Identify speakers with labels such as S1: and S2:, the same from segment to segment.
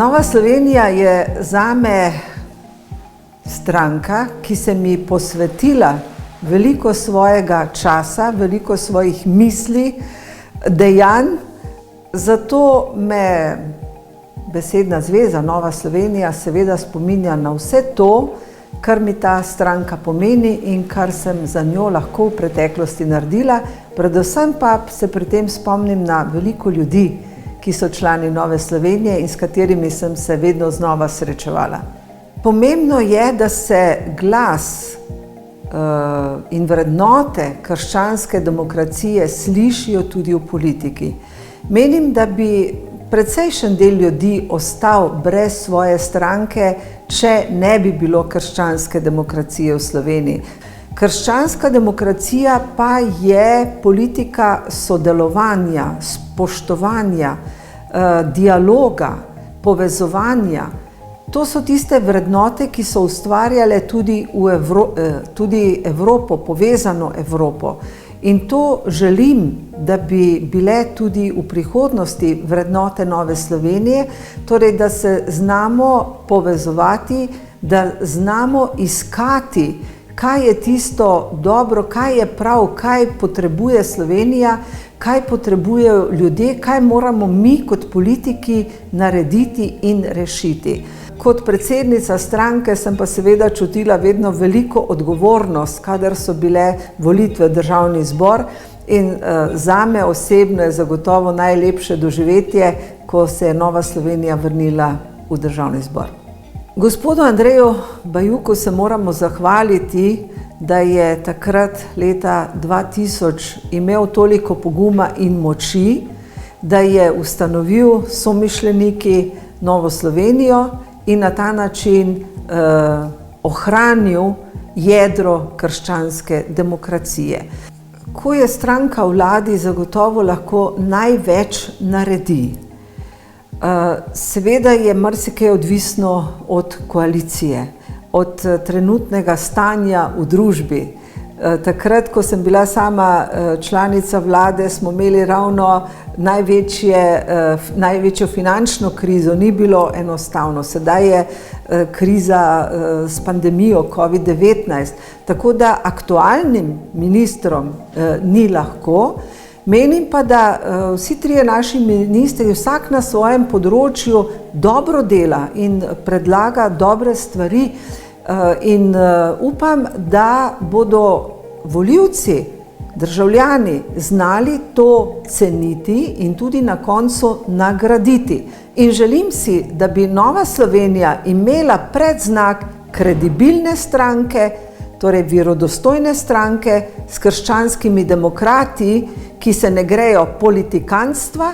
S1: Nova Slovenija je zame stranka, ki se mi posvetila veliko svojega časa, veliko svojih misli, dejanj, zato me besedna zveza Nova Slovenija seveda spominja na vse to, kar mi ta stranka pomeni in kar sem za njo lahko v preteklosti naredila, predvsem pa se pri tem spomnim na veliko ljudi, ki so člani Nove Slovenije in s katerimi sem se vedno znova srečevala. Pomembno je, da se glas in vrednote krščanske demokracije slišijo tudi v politiki. Menim, da bi precejšen del ljudi ostal brez svoje stranke, če ne bi bilo krščanske demokracije v Sloveniji. Krščanska demokracija pa je politika sodelovanja, spoštovanja, dialoga, povezovanja. To so tiste vrednote, ki so ustvarjale tudi Evropo, povezano Evropo. In to želim, da bi bile tudi v prihodnosti vrednote Nove Slovenije, torej da se znamo povezovati, da znamo iskati, kaj je tisto dobro, kaj je prav, kaj potrebuje Slovenija, kaj potrebujejo ljudje, kaj moramo mi kot politiki narediti in rešiti. Kot predsednica stranke sem pa seveda čutila vedno veliko odgovornost, kadar so bile volitve v Državni zbor in zame osebno je zagotovo najlepše doživetje, ko se je Nova Slovenija vrnila v Državni zbor. Gospodu Andreju Bajuku se moramo zahvaliti, da je takrat leta 2000 imel toliko poguma in moči, da je ustanovil s somišljeniki Novo Slovenijo in na ta način ohranil jedro krščanske demokracije. Ko je stranka v vladi, zagotovo lahko največ naredi. Seveda je marsikaj odvisno od koalicije, od trenutnega stanja v družbi. Takrat, ko sem bila sama članica vlade, smo imeli ravno največjo finančno krizo, ni bilo enostavno. Sedaj je kriza s pandemijo COVID-19, tako da aktualnim ministrom ni lahko. Menim pa, da vsi trije naši ministri, vsak na svojem področju dobro dela in predlaga dobre stvari in upam, da bodo volivci, državljani znali to ceniti in tudi na koncu nagraditi. In želim si, da bi Nova Slovenija imela predznak kredibilne stranke, torej verodostojne stranke s krščanskimi demokrati, ki se ne grejo politikantstva,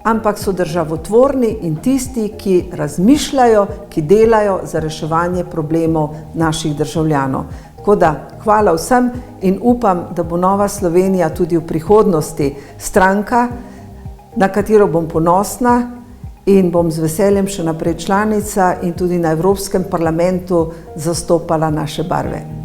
S1: ampak so državotvorni in tisti, ki razmišljajo, ki delajo za reševanje problemov naših državljanov. Tako da hvala vsem in upam, da bo Nova Slovenija tudi v prihodnosti stranka, na katero bom ponosna in bom z veseljem še naprej članica in tudi na Evropskem parlamentu zastopala naše barve.